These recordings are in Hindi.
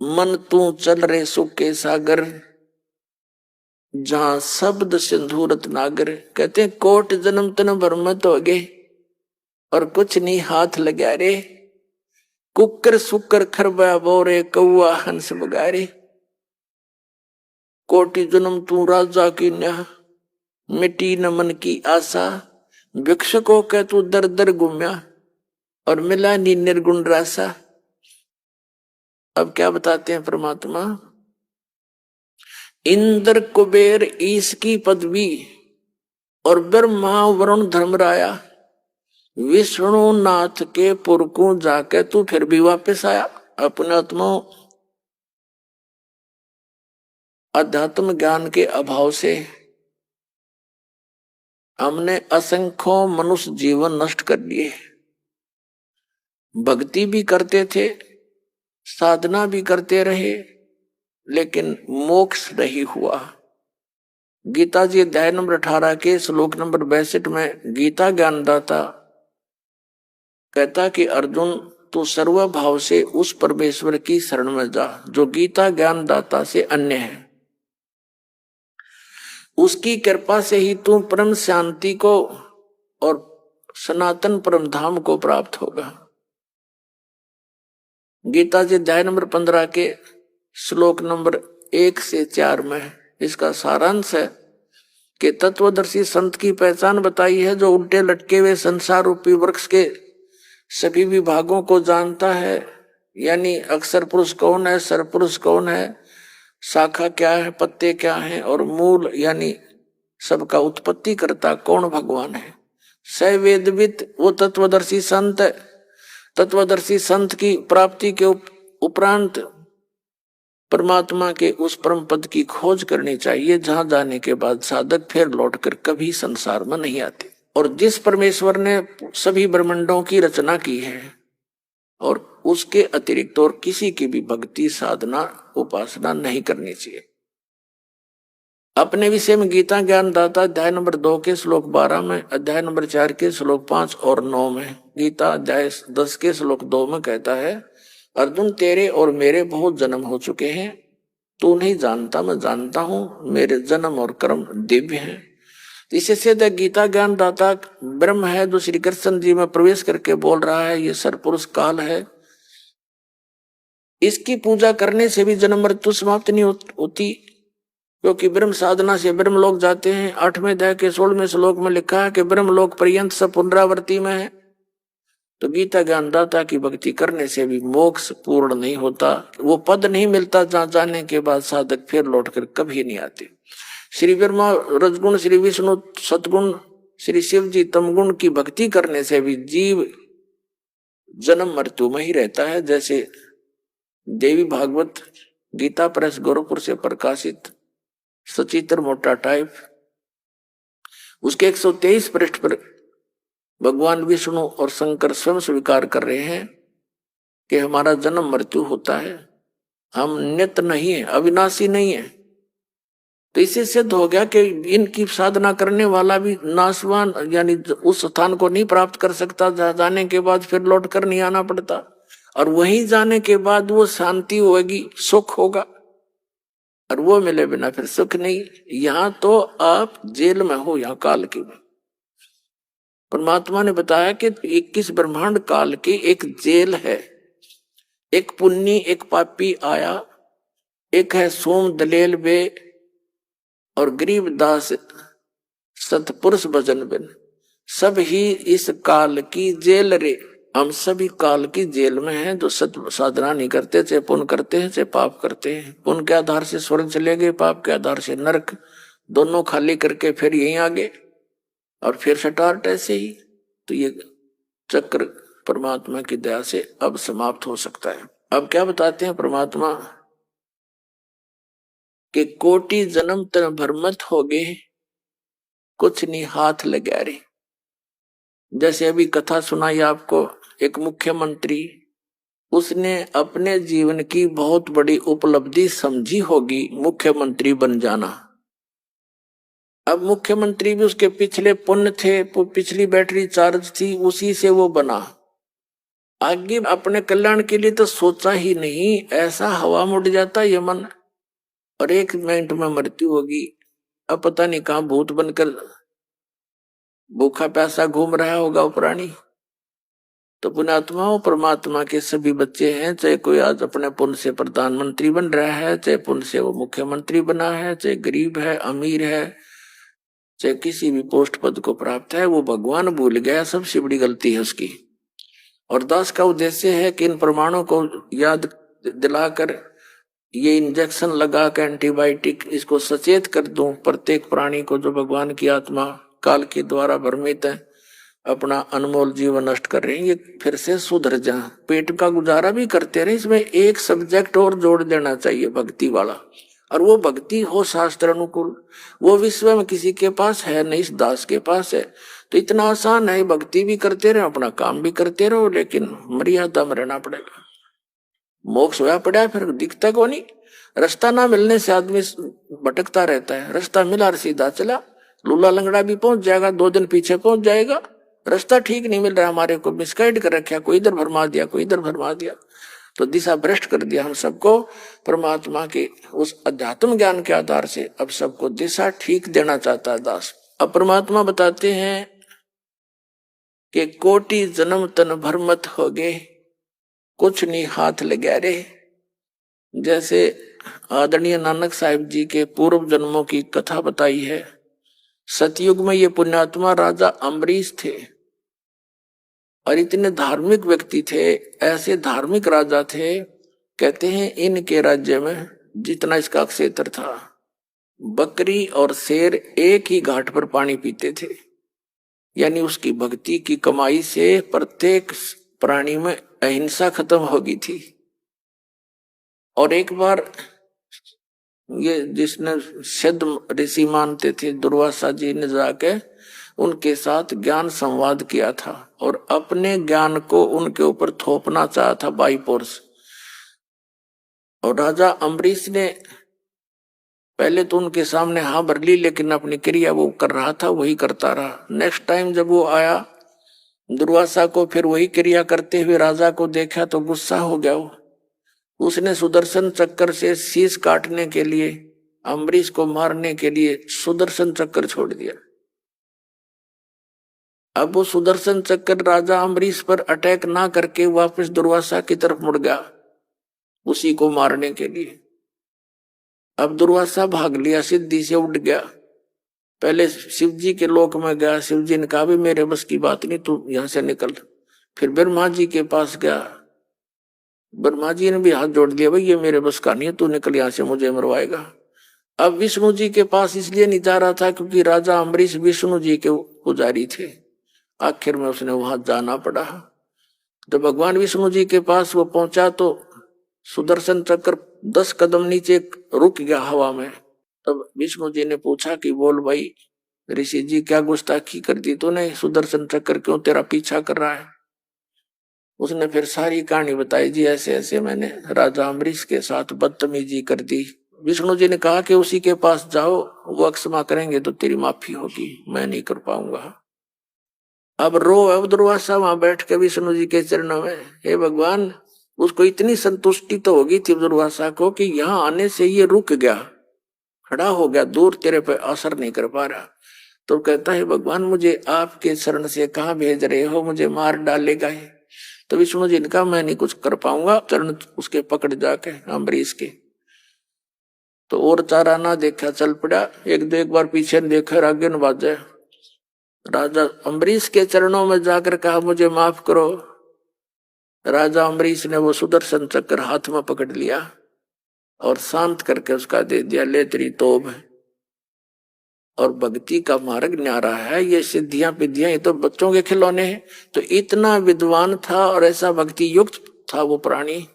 मन तू चल रे सुख के सागर, जहां शब्द सिंधूरत नागर। कहते हैं कोट जन्म तन भरमत हो गए और कुछ नहीं हाथ लगा रे। कुकर सुकर खरबा बोरे कौआ हंस बगारे। कोटि जन्म तू राजा की न्याह, मिट्टी न मन की आशा। भिक्ष को कह तू दर दर घूमया और मिला नी निर्गुण रासा। अब क्या बताते हैं परमात्मा, इंद्र कुबेर ईश की पदवी और ब्रह्मा वरुण धर्मराया, विष्णु नाथ के पुरकू जाके तू फिर भी वापस आया। अपने आत्मा अध्यात्म ज्ञान के अभाव से हमने असंख्यों मनुष्य जीवन नष्ट कर दिए। भक्ति भी करते थे, साधना भी करते रहे, लेकिन मोक्ष नहीं हुआ। गीता जी अध्याय नंबर 18 के श्लोक नंबर 62 में गीता ज्ञानदाता कहता कि अर्जुन तू सर्व भाव से उस परमेश्वर की शरण में जा जो गीता ज्ञानदाता से अन्य है। उसकी कृपा से ही तू परम शांति को और सनातन परम धाम को प्राप्त होगा। गीता जी अध्याय नंबर 15 के श्लोक नंबर 1 से 4 में इसका सारांश है कि तत्वदर्शी संत की पहचान बताई है, जो उल्टे लटके हुए संसार रूपी वृक्ष के सभी विभागों को जानता है। यानी अक्षर पुरुष कौन है, सर पुरुष कौन है, शाखा क्या है, पत्ते क्या हैं, और मूल यानी सबका उत्पत्ति करता कौन भगवान है। स वेदविद वो तत्वदर्शी संत है। तत्वदर्शी संत की प्राप्ति के उपरांत परमात्मा के उस परम पद की खोज करनी चाहिए, जहां जाने के बाद साधक फिर लौटकर कभी संसार में नहीं आते। और जिस परमेश्वर ने सभी ब्रह्मांडों की रचना की है और उसके अतिरिक्त और किसी की भी भक्ति साधना उपासना नहीं करनी चाहिए। अपने विषय में गीता ज्ञानदाता अध्याय नंबर 2 के श्लोक 12 में, अध्याय नंबर 4 के श्लोक 5 और 9 में, गीता अध्याय 10 के श्लोक 2 में कहता है, अर्जुन तेरे और मेरे बहुत जन्म हो चुके हैं, तू नहीं जानता, मैं जानता हूं, मेरे जन्म और कर्म दिव्य हैं। इसे सिद्ध गीता ज्ञानदाता ब्रह्म है जो श्री कृष्ण जी में प्रवेश करके बोल रहा है, ये सरपुरुष काल है। इसकी पूजा करने से भी जन्म मृत्यु समाप्त नहीं होती, क्योंकि ब्रह्म साधना से ब्रह्म लोक जाते हैं। 8वें अध्याय के 16वें श्लोक में लिखा है कि ब्रह्म लोक पर्यंत सब पुनरावृत्ति में है। तो गीता ज्ञानदाता की भक्ति करने से भी मोक्ष पूर्ण नहीं होता, वो पद नहीं मिलता जहां जाने के बाद साधक फिर लौटकर कभी नहीं आते। श्री ब्रह्मा रजगुण, श्री विष्णु सतगुण, श्री शिव जी तमगुण की भक्ति करने से भी जीव जन्म मृत्यु में ही रहता है। जैसे देवी भागवत गीता प्रेस गोरखपुर से प्रकाशित सचित्र मोटा टाइप, उसके 123 पृष्ठ पर भगवान विष्णु और शंकर स्वयं स्वीकार कर रहे हैं कि हमारा जन्म मृत्यु होता है, हम नित्य नहीं है, अविनाशी नहीं है। तो इससे सिद्ध हो गया कि इनकी साधना करने वाला भी नाशवान यानी उस स्थान को नहीं प्राप्त कर सकता जहां जाने के बाद फिर लौट कर नहीं आना पड़ता, और वहीं जाने के बाद वो शांति होगी, सुख होगा, और वो मिले बिना फिर सुख नहीं। यहां तो आप जेल में हो, यहां काल की में। परमात्मा ने बताया कि 21 ब्रह्मांड काल की एक जेल है, एक पुण्य एक पापी आया, एक है सोम दलेल बे और गरीब दास सतपुरुष भजन बिन, सब ही इस काल की जेल रे। हम सभी काल की जेल में हैं, जो सत साधना नहीं करते, चाहे पुण्य करते हैं चाहे पाप करते हैं। पुण्य के आधार से स्वर्ग चले गए, पाप के आधार से नरक, दोनों खाली करके फिर यहीं आ गए और फिर स्टार्ट ऐसे ही। तो ये चक्र परमात्मा की दया से अब समाप्त हो सकता है। अब क्या बताते हैं परमात्मा कि कोटि जन्म तन भरमत हो गए, कुछ नहीं हाथ लगा रे। जैसे अभी कथा सुनाई आपको, एक मुख्यमंत्री, उसने अपने जीवन की बहुत बड़ी उपलब्धि समझी होगी मुख्यमंत्री बन जाना। अब मुख्यमंत्री भी उसके पिछले पुण्य थे, पिछली बैटरी चार्ज थी, उसी से वो बना। आगे अपने कल्याण के लिए तो सोचा ही नहीं, ऐसा हवा में उड़ जाता ये मन, और 1 मिनट में मृत्यु होगी। अब पता नहीं कहां भूत बनकर भूखा प्यासा घूम रहा होगा वो प्राणी। तो पुण्यात्माओं, परमात्मा के सभी बच्चे हैं, चाहे कोई आज अपने पुण्य से प्रधानमंत्री बन रहा है, चाहे पुण्य से वो मुख्यमंत्री बना है, चाहे गरीब है, अमीर है, चाहे किसी भी पोस्ट पद को प्राप्त है, वो भगवान भूल गया, सबसे बड़ी गलती है उसकी। और दास का उद्देश्य है कि इन प्रमाणों को याद दिलाकर, ये इंजेक्शन लगा कर एंटीबायोटिक इसको सचेत कर दूं प्रत्येक प्राणी को जो भगवान की आत्मा काल के द्वारा भ्रमित है, अपना अनमोल जीवन नष्ट कर रहे हैं, ये फिर से सुधर जा, पेट का गुजारा भी करते रहे। इसमें एक सब्जेक्ट और जोड़ देना चाहिए, भक्ति वाला, और वो भक्ति हो शास्त्र अनुकूल। वो विश्व में किसी के पास है नहीं, इस दास के पास है। तो इतना आसान है, भक्ति भी करते रहे, अपना काम भी करते रहो, लेकिन मर्यादा में रहना पड़ेगा। मोक्ष होया पड़ा है, फिर दिखता को नहीं। रास्ता ना मिलने से आदमी भटकता रहता है, रास्ता मिला और सीधा चला, लूला लंगड़ा भी पहुंच जाएगा, 2 दिन पीछे पहुंच जाएगा। रास्ता ठीक नहीं मिल रहा, हमारे को मिसगाइड कर रखा, कोई इधर भरमा दिया, कोई इधर भरमा दिया, तो दिशा भ्रष्ट कर दिया हम सबको। परमात्मा के उस अध्यात्म ज्ञान के आधार से अब सबको दिशा ठीक देना चाहता है दास। अब परमात्मा बताते हैं कि कोटि जन्म तन भरमत हो गए, कुछ नहीं हाथ लगा रे। जैसे आदरणीय नानक साहिब जी के पूर्व जन्मों की कथा बताई है। सतयुग में ये पुण्यात्मा राजा अम्बरीश थे, और इतने धार्मिक व्यक्ति थे, ऐसे धार्मिक राजा थे। कहते हैं इनके राज्य में जितना इसका क्षेत्र था, बकरी और शेर एक ही घाट पर पानी पीते थे। यानी उसकी भक्ति की कमाई से प्रत्येक प्राणी में अहिंसा खत्म हो गई थी। और एक बार ये जिसने सिद्ध ऋषि मानते थे दुर्वासा जी ने जाके उनके साथ ज्ञान संवाद किया था, और अपने ज्ञान को उनके ऊपर थोपना चाहा था बाई फोर्स। और राजा अम्बरीश ने पहले तो उनके सामने हाँ भर ली, लेकिन अपनी क्रिया वो कर रहा था वही करता रहा। नेक्स्ट टाइम जब वो आया दुर्वासा को फिर वही क्रिया करते हुए राजा को देखा तो गुस्सा हो गया वो। उसने सुदर्शन चक्कर से शीश काटने के लिए, अम्बरीश को मारने के लिए सुदर्शन चक्कर छोड़ दिया। अब वो सुदर्शन चक्कर राजा अम्बरीश पर अटैक ना करके वापस दुर्वासा की तरफ मुड़ गया उसी को मारने के लिए। अब दुर्वासा भाग लिया, सिद्धि से उड़ गया। पहले शिव जी के लोक में गया, शिव जी ने कहा भी मेरे बस की बात नहीं, तू यहां से निकल। फिर ब्रह्मा जी के पास गया, ब्रह्मा जी ने भी हाथ जोड़ दिया, भाई ये मेरे बस का नहीं है, तू निकल यहाँ से, मुझे मरवाएगा। अब विष्णु जी के पास इसलिए नहीं जा रहा था क्योंकि राजा अम्बरीश विष्णु जी के पुजारी थे। आखिर में उसने वहां जाना पड़ा। जब भगवान विष्णु जी के पास वो पहुंचा तो सुदर्शन चक्र 10 कदम नीचे रुक गया हवा में। तब विष्णु जी ने पूछा कि बोल भाई ऋषि जी, क्या गुस्ताखी कर दी तूने, सुदर्शन चक्र क्यों तेरा पीछा कर रहा है। उसने फिर सारी कहानी बताई, जी ऐसे ऐसे मैंने राजा अम्बरीश के साथ बदतमीजी कर दी। विष्णु जी ने कहा कि उसी के पास जाओ, वो क्षमा करेंगे तो तेरी माफी होगी, मैं नहीं कर पाऊंगा। अब अब दुर्वासा वहां बैठ के विष्णु जी के चरणों में, हे भगवान, उसको इतनी संतुष्टि तो होगी थी दुर्वासा को कि यहाँ आने से ये रुक गया, खड़ा हो गया दूर, तेरे पे असर नहीं कर पा रहा। तो कहता है भगवान मुझे आपके शरण से कहाँ भेज रहे हो, मुझे मार डालेगा है। तो विष्णु जी ने कहा मैं नहीं कुछ कर पाऊंगा, चरण उसके पकड़ जाके अम्बरीश के। तो और चारा ना देखा, चल पड़ा। एक बार पीछे देखा, आगे न बाजे। राजा अम्बरीश के चरणों में जाकर कहा मुझे माफ करो। राजा अम्बरीश ने वो सुदर्शन चक्र हाथ में पकड़ लिया और शांत करके उसका दे दिया, ले तेरी तोब है। और भक्ति का मार्ग न्यारा है, ये सिद्धियां विद्यां ये तो बच्चों के खिलौने हैं। तो इतना विद्वान था और ऐसा भक्ति युक्त था वो प्राणी।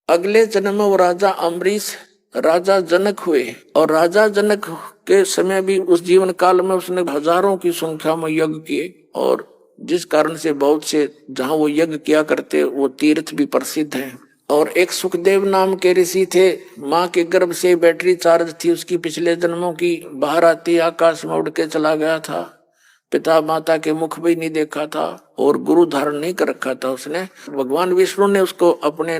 अगले जन्म में वो राजा अम्बरीश राजा जनक हुए, और राजा जनक के समय भी उस जीवन काल में उसने हजारों की संख्या में यज्ञ किए, और जिस कारण से बहुत से जहां वो यज्ञ किया करते वो तीर्थ भी प्रसिद्ध हैं। और एक सुखदेव नाम के ऋषि थे, माँ के गर्भ से बैटरी चार्ज थी उसकी पिछले जन्मों की, बाहर आती आकाश में उड़ के चला गया था। पिता माता के मुख भी नहीं देखा था और गुरु धारण नहीं कर रखा था उसने। भगवान विष्णु ने उसको अपने